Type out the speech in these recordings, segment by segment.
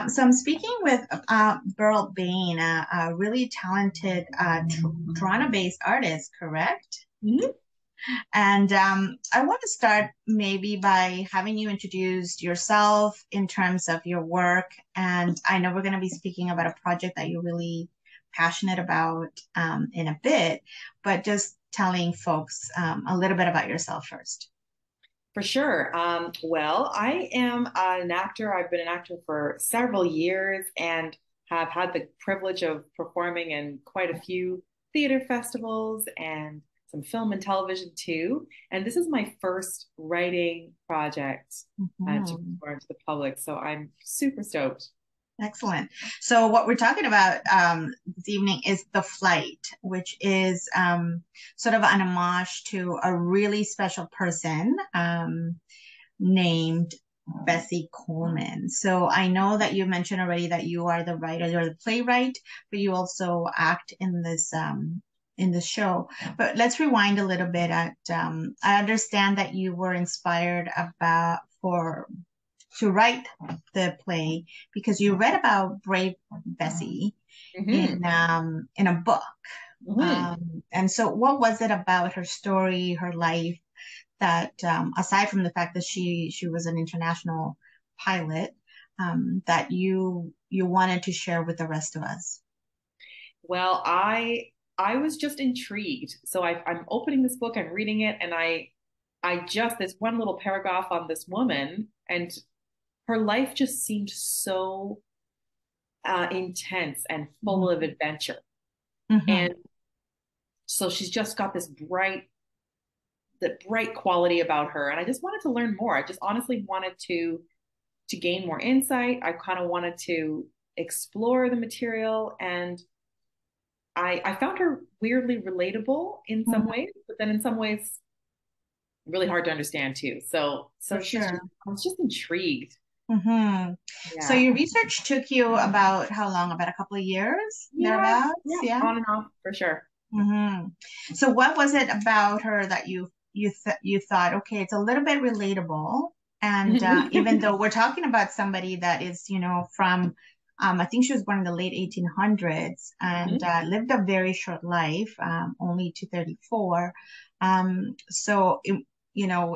So I'm speaking with Beryl Bain, a really talented Toronto-based artist, correct? Mhm. And I want to start maybe by having you introduce yourself in terms of your work. And I know we're going to be speaking about a project that you're really passionate about in a bit, but just telling folks a little bit about yourself first. For sure. Well, I am an actor. I've been an actor for several years and have had the privilege of performing in quite a few theater festivals and some film and television too. And this is my first writing project to Mhm. perform to the public. So I'm super stoked. Excellent. So what we're talking about this evening is The Flight, which is sort of an homage to a really special person named Bessie Coleman. So I know that you mentioned already that you are the writer, you're the playwright, but you also act in the show. But let's rewind a little bit. I understand that you were inspired about for to write the play because you read about Brave Bessie Hmm. in a book. Hmm. And so, what was it about her story, her life, that aside from the fact that she was an international pilot, that you wanted to share with the rest of us? Well, I was just intrigued. So I'm opening this book, I'm reading it, and I just this one little paragraph on this woman, and her life just seemed so intense and full of Hmm. adventure. Hmm. And so she's just got the bright quality about her, and I just wanted to learn more. I just honestly wanted to gain more insight. I kind of wanted to explore the material, and I found her weirdly relatable in some Hmm. ways, but then in some ways really hard to understand too. For So she's sure. just I was just intrigued. Hmm. So Yeah. your research took you about how long? About a couple of years, Yeah, thereabouts? yeah, Yeah. on and off for sure. Hmm. So what was it about her that you thought, okay, it's a little bit relatable, and even though we're talking about somebody that is, from, I think she was born in the late 1800s and Mhm. lived a very short life, only to 34.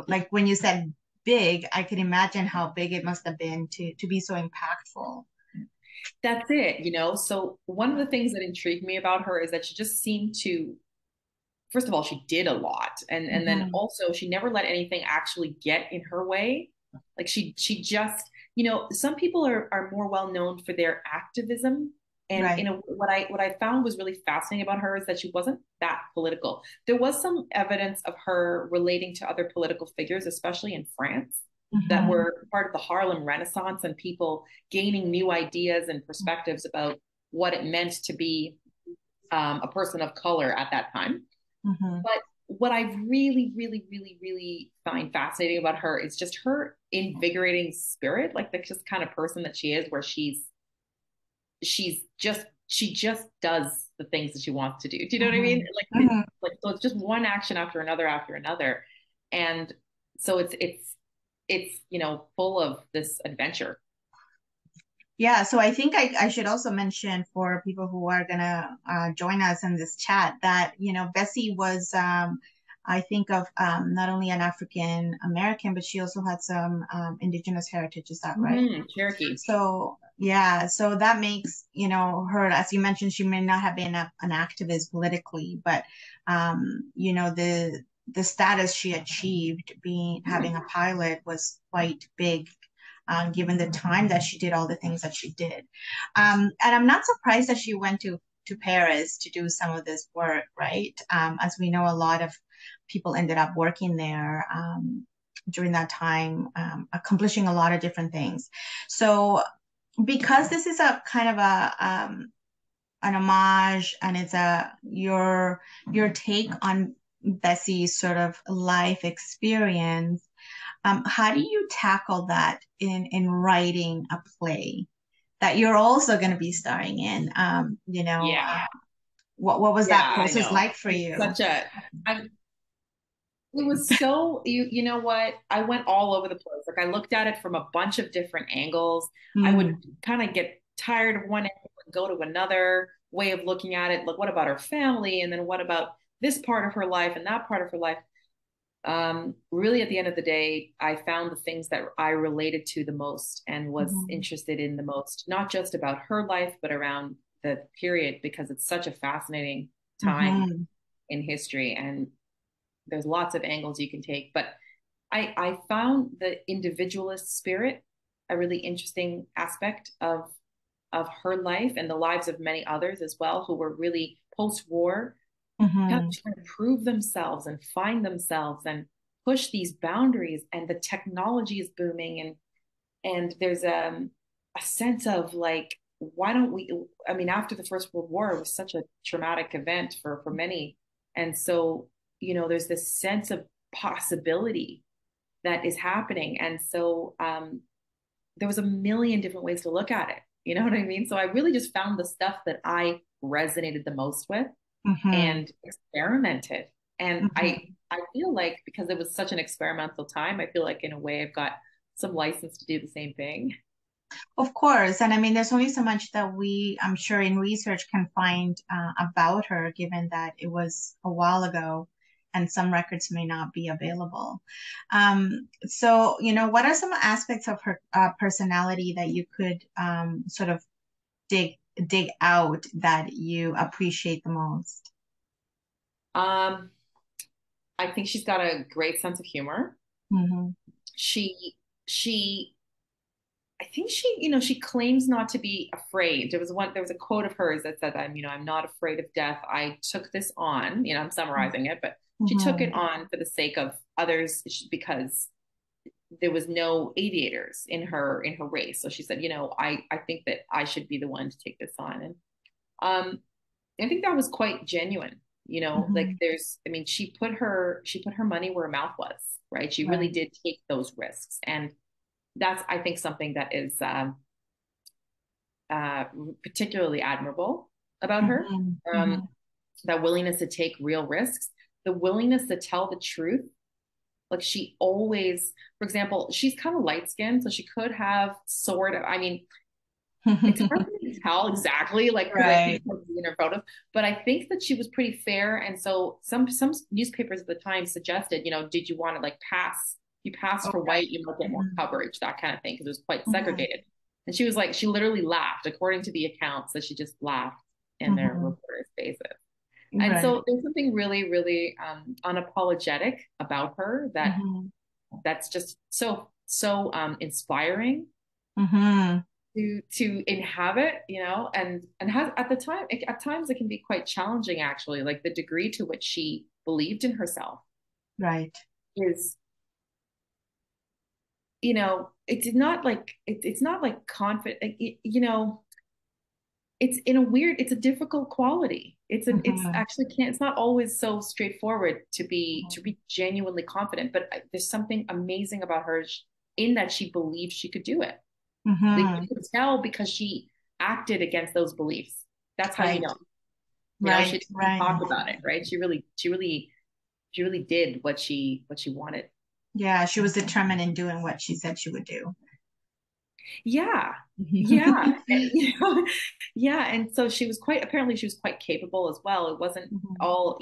Like when you said big, I could imagine how big it must have been to be so impactful. That's it. So one of the things that intrigued me about her is that she just seemed to, first of all, she did a lot. And then Hmm. also she never let anything actually get in her way. Like she just, some people are more well known for their activism. And Right. what I found was really fascinating about her is that she wasn't that political. There was some evidence of her relating to other political figures, especially in France, that Hmm. were part of the Harlem Renaissance and people gaining new ideas and perspectives about what it meant to be a person of color at that time. Hmm. But what I really, really, really, really find fascinating about her is just her invigorating spirit, like the just kind of person that she is, where she just does the things that she wants to do. Do you know what I mean? Hmm. Like so it's just one action after another. And so it's full of this adventure. Yeah, so I think I should also mention for people who are gonna join us in this chat that, Bessie was, I think of not only an African American, but she also had some indigenous heritage. Is that right? Cherokee. So yeah, so that makes, her, as you mentioned, she may not have been an activist politically, but the status she achieved being having a pilot was quite big, given the time that she did all the things that she did. And I'm not surprised that she went to Paris to do some of this work, right? As we know, a lot of people ended up working there during that time, accomplishing a lot of different things. So, because this is a kind of an homage, and it's your take on Bessie's sort of life experience, how do you tackle that in writing a play that you're also going to be starring in? Yeah. What was that Yeah, I process know. like for It's you? such a I'm it was so you know what? I went all over the place. Like I looked at it from a bunch of different angles. I would Mm, kind of get tired of one angle and go to another way of looking at it. Like what about her family? And then what about this part of her life and that part of her life? Really, at the end of the day, I found the things that I related to the most and was mhm, interested in the most, not just about her life, but around the period, because it's such a fascinating time mhm, in history and there's lots of angles you can take. But I found the individualist spirit a really interesting aspect of her life and the lives of many others as well, who were really post-war kind mhm, of trying to prove themselves and find themselves and push these boundaries. And the technology is booming, and there's a sense of like, why don't we? I mean, after the First World War, it was such a traumatic event for many, and so there's this sense of possibility that is happening, and so there was a million different ways to look at it. You know what I mean? So I really just found the stuff that I resonated the most with mhm, and experimented. And I mhm. I feel like because it was such an experimental time, I feel like in a way I've got some license to do the same thing. Of course. And I mean, there's only so much that we, I'm sure, in research can find about her, given that it was a while ago and some records may not be available. So, what are some aspects of her personality that you could sort of dig dig out that you appreciate the most? Um, I think she's got a great sense of humor. Hmm. She I think she claims not to be afraid. There was a quote of hers that said, I'm not afraid of death. I took this on, I'm summarizing it, but she took it Hmm. on for the sake of others because there was no aviators in her race. So she said, I think that I should be the one to take this on. And um, I think that was quite genuine. Like Hmm. I mean, she put her money where her mouth was, right? She really Right. did take those risks, and that's I think something that is uh, particularly admirable about her. Hmm. Um, Hmm. that willingness to take real risks, the willingness to tell the truth. Like she always, for example, she's kind of light skinned, so she could have sort of, I mean, it's hard for me to tell exactly, like, because I Right. think in her photos, but I think that she was pretty fair. And so some newspapers at the time suggested, did you want to like pass? You pass Oh, for right. white, you might get more Hmm. coverage, that kind of thing, because it was quite Hmm. segregated. And she was like, she literally laughed, according to the accounts, that she just laughed in their Hmm. reporters' faces. And Right. so there's something really, really unapologetic about her Hmm. that's just so inspiring Hmm. to inhabit, and has at the time at times it can be quite challenging actually, like the degree to which she believed in herself Right. is, it's not like confident, it's in a weird, it's a difficult quality. It's Hmm. actually can't, it's not always so straightforward to be genuinely confident, but there's something amazing about her in that she believed she could do it. Like Hmm. you could tell because she acted against those beliefs. That's how you Right. know. She Right. didn't Right. talk about it, right? She really did what she wanted. Yeah, she was determined in doing what she said she would do. Yeah. Yeah. Yeah. And so apparently she was quite capable as well. It wasn't Mhm. all,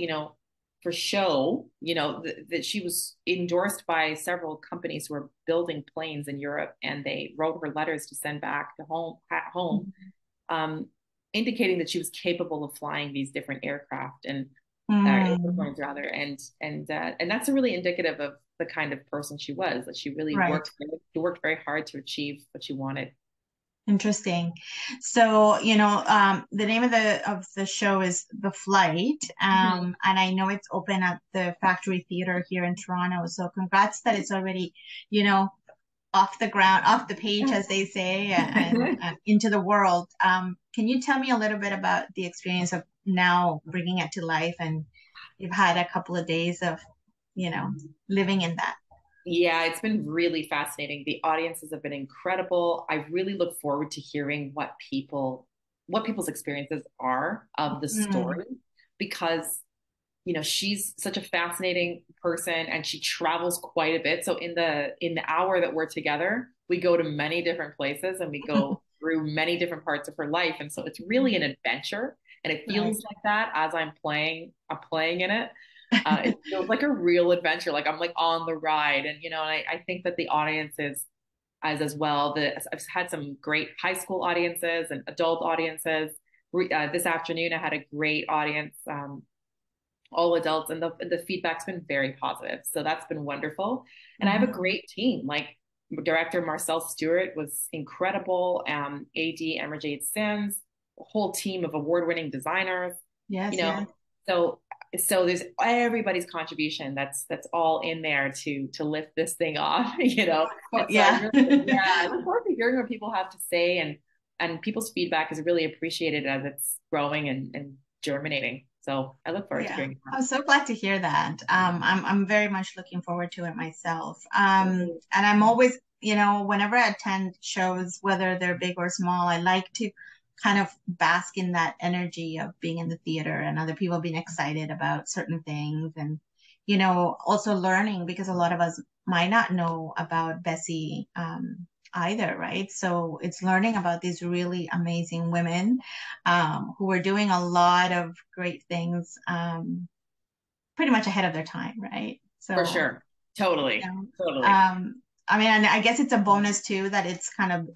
for show, that she was endorsed by several companies who were building planes in Europe, and they wrote her letters to send back to home at home, um, indicating that she was capable of flying these different aircraft and Mm. airplanes rather, and that's really indicative of the kind of person she was. That Right. she worked very hard to achieve what she wanted. Interesting. So, the name of the show is The Flight. Mhm. And I know it's open at the Factory Theater here in Toronto. So congrats that it's already, you know, off the ground, off the page, as they say, and into the world. Can you tell me a little bit about the experience of now bringing it to life? And you've had a couple of days of, you know, living in that. Yeah, it's been really fascinating. The audiences have been incredible. I really look forward to hearing what people's experiences are of the Mm, story, because she's such a fascinating person and she travels quite a bit. So in the hour that we're together, we go to many different places and we go through many different parts of her life. And so it's really an adventure. And it Right. feels like that as I'm playing in it. It feels like a real adventure. Like I'm like on the ride. And I think that the audience is as well. I've had some great high school audiences and adult audiences. This afternoon, I had a great audience, all adults, and the feedback's been very positive. So that's been wonderful. And I have a Mhm. great team. Like director Marcel Stewart was incredible. AD Emma Jade Sims, a whole team of award-winning designers. You Yes, know, yes. so so there's everybody's contribution that's all in there to lift this thing off. Well, And so yeah. I look forward to hearing what people have to say, and people's feedback is really appreciated as it's growing and germinating. So I look forward to Yeah, hearing I'm so glad to hear that. I'm very much looking forward to it myself. that. And I'm always, whenever I attend shows, whether they're big or small, I like to kind of bask in that energy of being in the theater and other people being excited about certain things and, also learning because a lot of us might not know about Bessie, either, right? So it's learning about these really amazing women who were doing a lot of great things, pretty much ahead of their time, right? For So, sure. Totally. yeah. Totally. I mean, and I guess it's a bonus too that it's kind of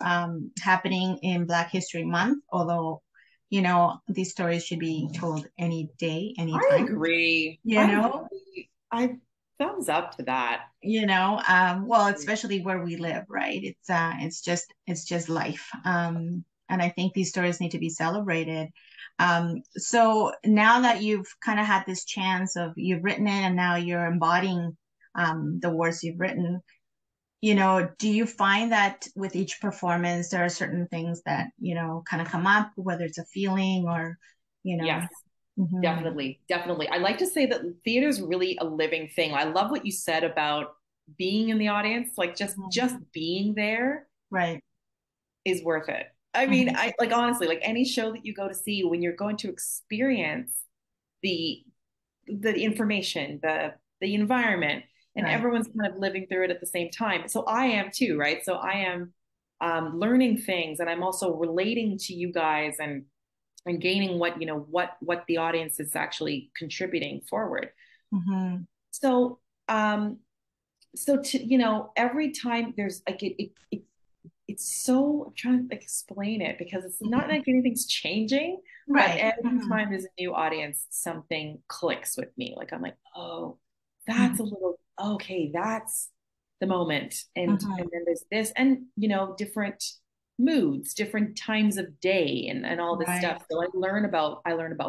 happening in Black History Month, although, these stories should be told any day, I anytime, agree. you I know? agree. I thumbs up to that. Well, especially where we live, right? It's just life. And I think these stories need to be celebrated. So now that you've kind of had this chance of you've written it and now you're embodying the words you've written, do you find that with each performance there are certain things that, kind of come up, whether it's a feeling or, you know, Yes, mhm, definitely. Definitely. I like to say that theater is really a living thing. I love what you said about being in the audience, like just mhm, being there right. is worth it. I mean, Mhm, I like honestly, like any show that you go to see when you're going to experience the the information, the environment, and right. everyone's kind of living through it at the same time. So I am too, right? So I am learning things, and I'm also relating to you guys and gaining what the audience is actually contributing forward. Mhm, So every time there's like it's so I'm trying to explain it because it's not like anything's changing, but right. every Mhm, time there's a new audience, something clicks with me. Like I'm like, oh, mhm, that's a little okay, that's the moment. And mhm. then there's this and different moods, different times of day and all this Right. stuff. So I learn about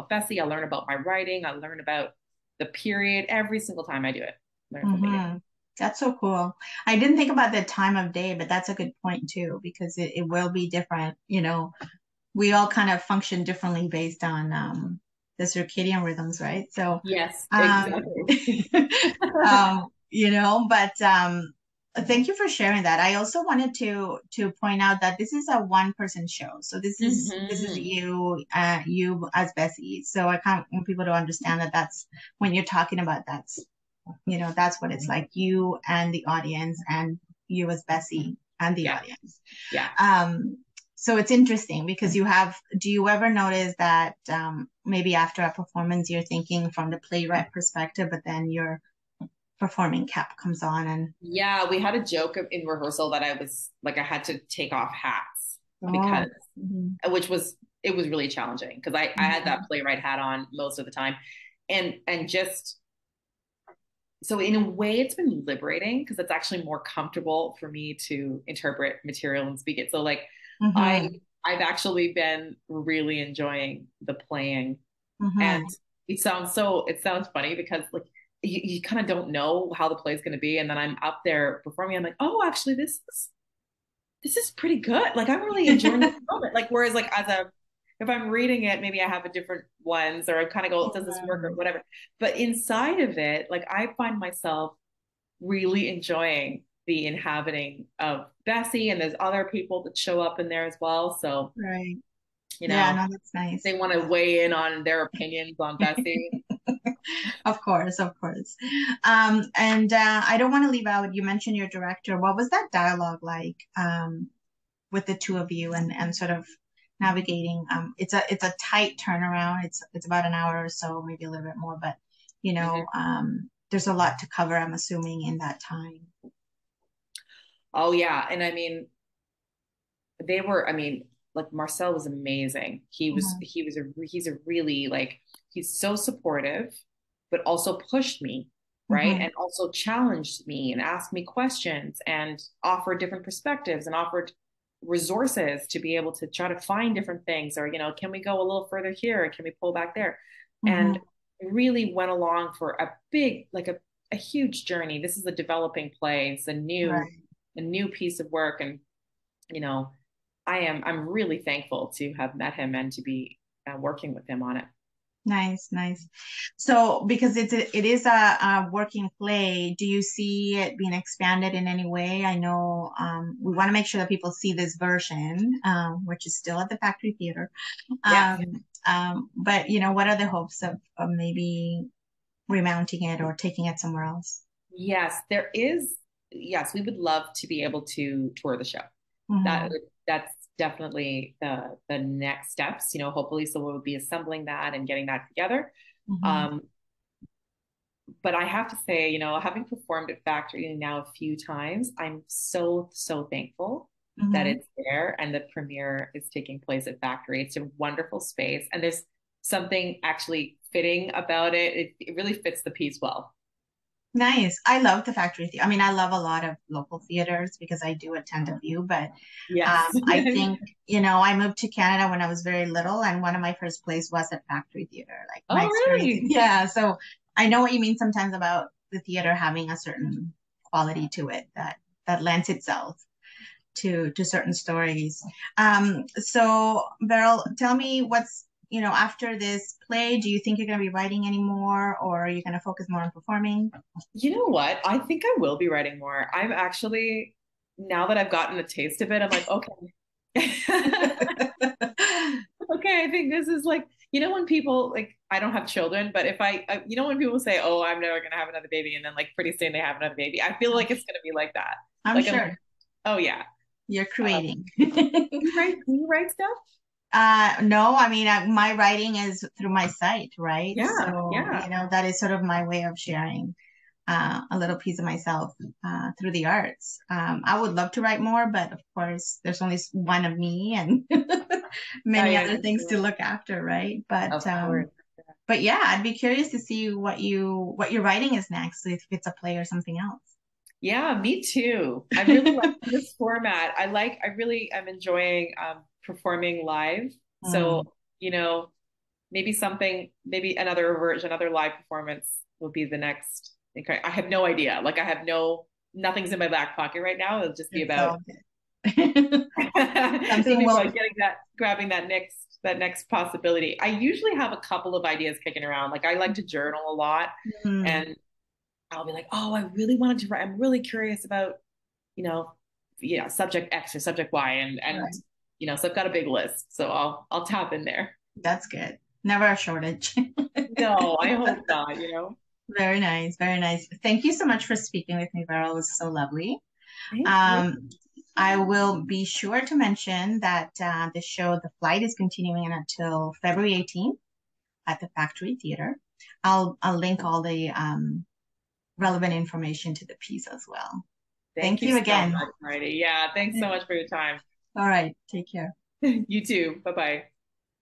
Bessie, I learn about my writing, I learn about the period every single time I do it. Learn something new. Hmm. That's so cool. I didn't think about the time of day, but that's a good point too, because it will be different. We all kind of function differently based on the circadian rhythms, right? So, Yes, um, exactly. but thank you for sharing that. I also wanted to point out that this is a one person show. So this is Hmm. you as Bessie. So I kind of want people to understand that that's when you're talking about that's what it's like, you and the audience and you as Bessie and the Yeah, audience. yeah. Um, so it's interesting because do you ever notice that maybe after a performance you're thinking from the playwright perspective, but then your performing cap comes on and, Yeah, we had a joke in rehearsal that I was like I had to take off hats oh, because mhm, which was it was really challenging because I had that mhm, playwright hat on most of the time. And just so in a way it's been liberating because it's actually more comfortable for me to interpret material and speak it. So like I mhm, I've actually been really enjoying the playing. And mhm, it sounds funny because like you kind of don't know how the play is going to be. And then I'm up there performing. I'm like, oh, actually, this is pretty good. Like I'm really enjoying this moment. Like whereas like if I'm reading it, maybe I have a different lens or I kind of go, does this work or mhm, whatever. But inside of it, like I find myself really enjoying the inhabiting of Bessie, and there's other people that show up in there as well. So, right. you Yeah, know, no, that's nice. they want to weigh in on their opinions on Bessie. Of course, of course. And I don't want to leave out, you mentioned your director. What was that dialogue like with the two of you and sort of navigating? It's a tight turnaround. It's about an hour or so, maybe a little bit more, but Mhm. there's a lot to cover, I'm assuming, in that time. Oh yeah, and I mean, I mean, like Marcel was amazing. Mhm, He's a really like, he's so supportive, but also pushed me, right? mhm, And also challenged me and asked me questions and offered different perspectives and offered resources to be able to try to find different things, or, can we go a little further here? Can we pull back there? And mhm. really went along for a big, like a huge journey. This is a developing play. It's Right. a new piece of work. And, you know, I'm really thankful to have met him and to be working with him on it. Nice, nice. So, because it is a working play, do you see it being expanded in any way? I know we want to make sure that people see this version, which is still at the Factory Theater. Yeah. But what are the hopes of maybe remounting it or taking it somewhere else? Yes, there is. Yes, we would love to be able to tour the show. That Hmm. that's definitely the next steps. Hopefully, so we'll be assembling that and getting that together. Hmm. Um, but I have to say, having performed at Factory now a few times, I'm so, so thankful that Hmm. it's there and the premiere is taking place at Factory. It's a wonderful space, and there's something actually fitting about it. It really fits the piece well. Nice. I love the Factory Theater. I mean, I love a lot of local theaters because I do attend a few, but Yes. I think, I moved to Canada when I was very little, and one of my first plays was at Factory Theater. Like my Oh, experience, really? yeah. So I know what you mean sometimes about the theater having a certain quality to it that lends itself to certain stories. So Beryl, tell me after this play, do you think you're going to be writing anymore, or are you going to focus more on performing? You know what? I think I will be writing more. I'm actually, now that I've gotten a taste of it, I'm like, okay. Okay, I think this is like, when people like, I don't have children, but if when people say, "Oh, I'm never gonna have another baby," and then like pretty soon they have another baby, I feel like it's gonna be like that. I'm Like I'm, sure oh yeah. you're Uh, creating. do you write stuff? No, I mean, my writing is through my site, right? Yeah, So, yeah. that is sort of my way of sharing a little piece of myself through the arts. I would love to write more, but of course, there's only one of me and many I other things to understand. look after, right? But Of course. but yeah, I'd be curious to see what your writing is next, if it's a play or something else. Yeah, me too. I really like this format. I really am enjoying performing live. So, Mm, you know, maybe another version, another live performance will be the next. Okay, I have no idea. Like I have nothing's in my back pocket right now. It'll just be it's about all good. it'll Something be will. about grabbing that next possibility. I usually have a couple of ideas kicking around. Like I like to journal a lot, Mm, and I'll be like, oh, I really wanted to write. I'm really curious about, you know, subject X or subject Y, and right. so I've got a big list. So I'll tap in there. That's good. Never a shortage. No, I hope not. Very nice, very nice. Thank you so much for speaking with me, Beryl. It was so lovely. Thank you. Um, I will be sure to mention that the show, The Flight, is continuing until February 18th at the Factory Theater. I'll link all the relevant information to the piece as well. Thank Thank you you so again. much, Marty. Yeah, thanks so much for your time. All right, take care. You too. Bye bye.